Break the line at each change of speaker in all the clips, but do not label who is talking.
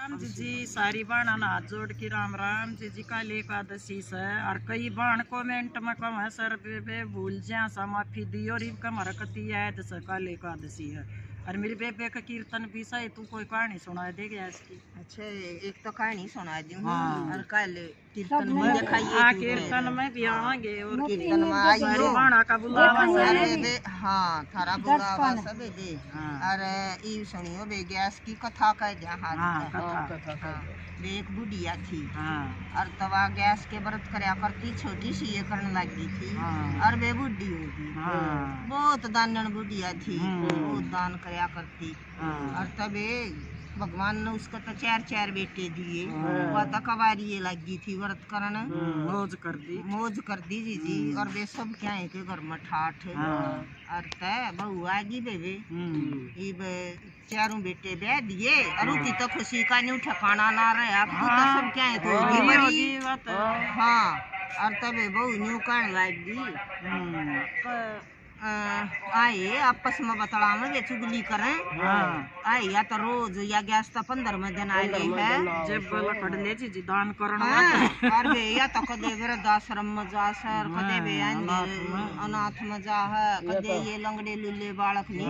राम जी सारी बाणा ना हाथ जोड़ के राम राम जी काल एकादशी से और कई बाण कमेंट में कम है सर बे भूल जा सा माफी दी और इनका मरकती याद से काल एकादशी है और मेरी बेबे का कीर्तन भी सही तू कोई कहानी सुना दे गया इसकी।
अच्छा एक तो कहानी सुना दी
हाँ।
और कल कीर्तन में दिखाइए
कीर्तन में भी आएंगे और
कीर्तन में आइयो
बाणा का बुलावा
अरे हाँ थारा बुलावा सब दे
हाँ।
अरे ई सुनियो बे गैस की कथा कह जा
हाँ,
कथा बे एक बुढ़िया थी
हाँ।
और तवा गैस के व्रत करया करती छोटी सी ये करने लगी थी
हाँ।
और बे बुढ़ी होगी
हाँ।
बहुत दानन बुढ़िया थी
हाँ।
बहुत दान करया करती
हाँ।
और तबे भगवान ने उसको तो चार चार बेटे दिए
हाँ।
वह तो कवारी लगी थी व्रत करने
मौज कर दी
जी और वे सब क्या है के घर में ठाठ
हाँ।
और तय बहू आगी बेबे चारों बेटे ब्याह दिए और उसकी तो खुशी का नहीं ठिकाना ना रहा तो सब क्या है तो हाँ और तबे बहू न्यू कहने लगी आए आपस में बतला में वे चुगली करें आए या तो रोज या गैस तो 15 दिन आए है
जब लकड़ ले जी दान करना
और वे या तो कदे वृद्धाश्रम में जा सर कदे वे अनाथ में जा है कदे ये लंगड़े लुल्ले बालक नहीं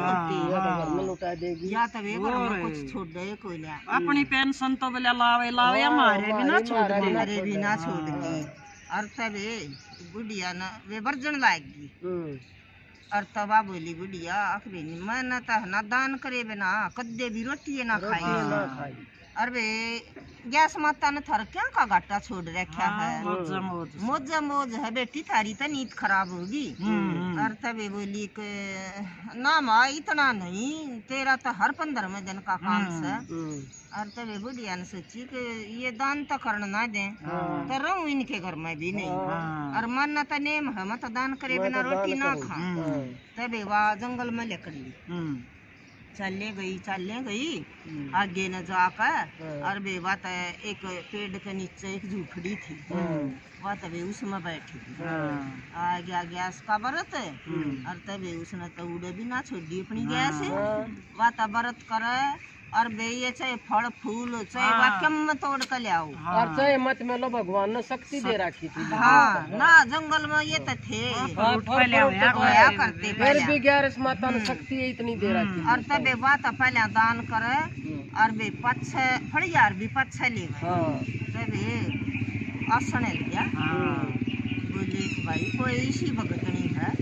होते या तो वे घर में कुछ छोड़ दे कोई ना
अपनी पेंशन तो बोले लावे हमारे बिना छोड़ दे
हमारे बिना छोड़ दे और तबे बुढ़िया ना वे वर्जन लाएगी और तबा बोली बुढ़िया आखिरी मैं न तो ना दान करे बिना कद्दे भी रोटी ना खाई और वे गैस माता ने थर क्या का घाटा छोड़ रखा है मौज मौज है बेटी थारी तो नींद खराब होगी और तबे बोली के ना माँ इतना नहीं तेरा तो हर 15 दिन का काम से और तबे बुढ़िया ने सोची कि ये दान तो करना ना दे तो रहूं इनके घर में भी नहीं और मन तो नेम है मत दान करे बिना रोटी ना खा तबे वह जंगल में लेकर ली चले गई आगे न जाकर और वे बात एक पेड़ के नीचे एक झूपड़ी थी बात वे उसमें बैठी आगे गैस का व्रत और तभी उसने तो उड़े भी ना छोड़ी अपनी गैस बात व्रत करे और बे ये चाहे फल फूल चाहे वाक्यम में तोड़ कर ले आओ
और चाहे मत में लो भगवान ने शक्ति दे रखी थी
हाँ ना जंगल में ये तो थे करते
फिर भी 11 माता ने शक्ति इतनी दे रखी
और तबे बात पहले दान करे और बे पछे फड़ियार भी पछे ले तबे आसने लिया बोले भाई कोई इसी भगतनी है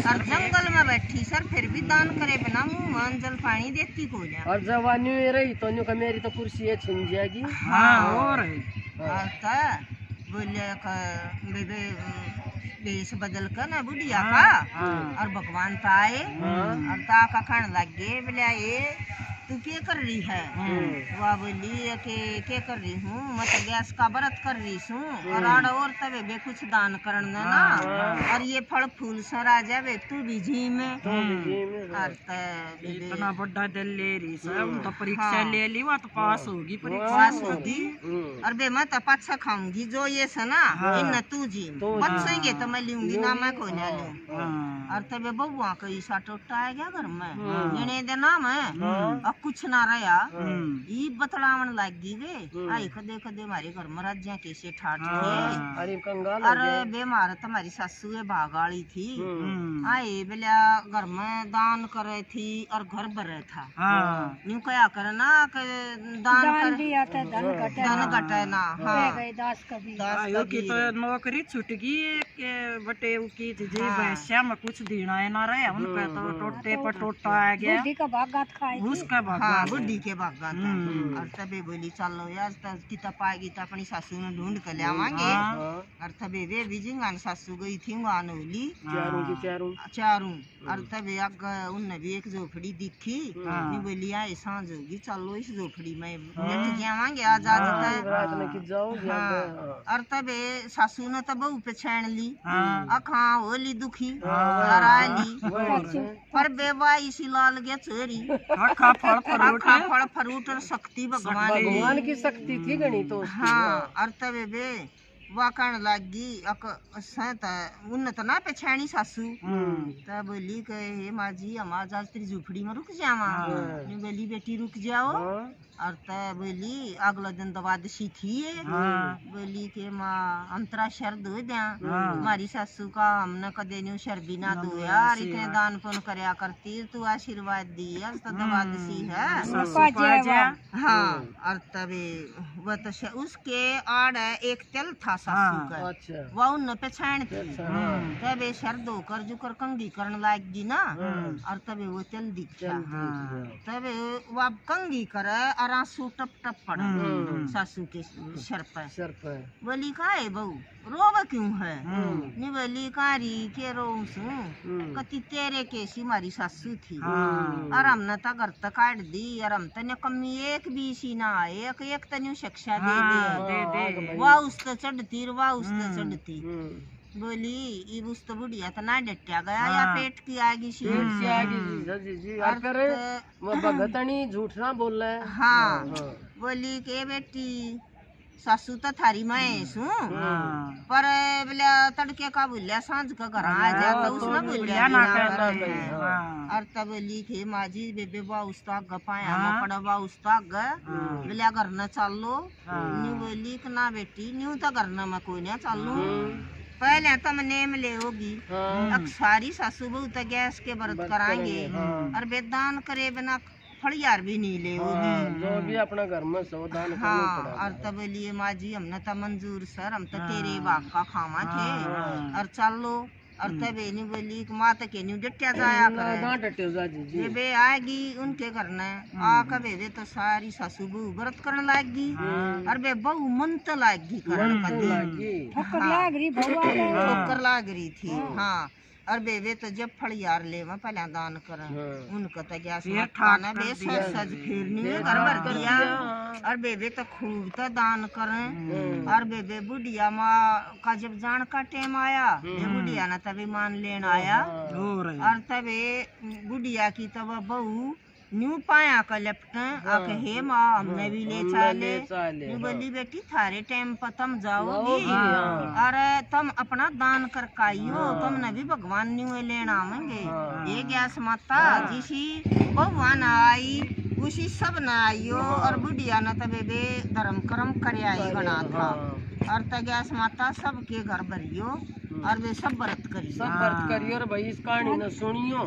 जंगल में बैठी सर फिर भी दान करे बिना मुँह में जल पानी देती को
और जवानी रही तो न्यू का मेरी तो कुर्सी है छिन जाएगी
और
बोले बेबे देश बदल कर ना बुढ़िया का और भगवान तो आए और ता का खाने लग गए बोले ये तू क्या कर रही है वह बोली के कर रही हूँ मैं तो गैस का व्रत कर रही हूँ और आड़ और तबे बे कुछ दान करना ना और ये फल फूल सर आ जावे तू भी जी में और
इतना बड़ा दिल ले रही सब तो परीक्षा ले ली वो तो पास होगी
पास होगी और बे मैं तो पाछा खाऊंगी जो ये से ना इन तू जी बचेंगे तो मैं लूंगी ना मैं कोई ना लूं और तबे बउआ का ईसा टोटा आ गया घर में इन्हें देना मैं कुछ ना रहा ये बतलावन लगी वे आई कदे कदे हमारे घर में राज्य कैसे ठाठ थे और बेमार तुम्हारी सासू भागाली थी आई बेला घर में दान करे थी और घर भरे था यूं क्या करे ना के दान धन घटे ना
तो नौकरी छूट गई बटे की वैश्या में कुछ देना है ना रहे उनका तो टोटे पर टोटा आ गया उसका
हाँ बुढ़ी के बागान और तबे बोली चलो यार किताब पाएगी तो अपनी सासू ने ढूंढ कर ले आवांगे और तबे वे बीजिंगान सासू गई थी गानोली चारों और तबे उनने भी एक झोपड़ी दिखी बोली आए सांझ होगी चलो इस झोपड़ी में बैठ के आवांगे आज और तबे सासू ने तो बहू पे छेड़ ली अखा होली दुखी पर बेवा इसी लाल गया चोरी फल फ्रूट और शक्ति भगवान
की शक्ति थी गणी तो
हाँ और तबे बे वाकण लगी उन तो ना पछाणी सासू तब बोली के हे माँ जी हम आज तेरी झुपड़ी में रुक जावा बोली बेटी रुक जाओ और तब बोली अगला दिन द्वादशी थी ये।
हाँ।
बोली के माँ अंतरा शर दो द्या
हाँ।
हमारी सासू का हमने कदे न्यू शर भी ना दो यार, इतने दान पुण्य करया करती तू आशीर्वाद दी अब तो द्वादशी है। हाँ और तबे वो तो उसके आड़ एक तेल था सासू का,
अच्छा
वह उन पहचान थी।
हाँ
तबे शर दो कर जुकर कंगी करने लागी ना, और तबे वो तेल दिखा। तबे वो अब कंगी करे और आंसू टप टप पड़ा सासू के सर पर।
सर पर
बोली का है बहू रोब क्यों है? नहीं बोली कारी के रो कति तेरे केसी मारी सासू थी और हमने तो घर तक काट दी और हम तने कमी एक भी सी ना आए एक तन्यू शिक्षा दे वाह उस तो चढ़ती वाह उस तो चढ़ती। बोली ये उस तो बुढ़िया तो ना डटिया गया या पेट की आगी सी
से आगे जी और करे वो भगतनी झूठ ना बोल रहा है।
हाँ बोली के बेटी सासू तो थारी मैं सू पर बोला तड़के का बोलिया सांझ का घर आ जा तो उसने बोलिया ना और तब बोली के माजी बेबे बा उस्ताद गपाया ना पड़ा बा उस्ताद बोलिया घर न चलो नी बोली कि ना बेटी न्यू तो घर न मैं कोई ना चलू पहले तो मैं नेम ले होगी अक्सारी सासू बहू तो गैस के व्रत कराएंगे और वेदान करे बिना फड़ियार भी नहीं ले होगी
जो भी अपना घर में सावधान
हाँ और तब लिए माँ जी हमने तो मंजूर सर हम तो तेरे बाप का खामा थे और चलो और तब नहीं बोली कि माँ तक नहीं डटिया जाया करे बे आएगी उनके घर ने आका बेबे तो सारी सासू बहू व्रत करने लागी और बे बहू मन तो लागी करने ठोकर लाग रही थी। हाँ और बेबे तो जब फड़ियार ले मैं पहले दान कर उनको तो गैस खाना बे सज फिरनी घर भर दिया और बेबे तो खूब तो दान करें और बेबे बुढ़िया माँ का जब जान का टाइम आया बुढ़िया ने तभी मान लेन आया और तबे बुढ़िया की तब बहू न्यू पाया का लपट आके हे माँ हमने भी ले चाले बोली बेटी थारे टाइम पर तुम जाओगी और तुम अपना दान कर काइयो तुमने भी भगवान न्यू लेना आवेंगे ये गैस माता जिसी भगवान आई उसी सब न आइयो और बुढ़िया न तबे बे धर्म कर्म करे आई बना था और त गैस माता सबके घर भरियो और वे सब व्रत करियो
और भाई इस कहानी न सुनियो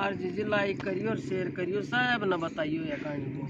और जी लाइक करियो और शेयर करियो सब न बताइयो ये कहानी को।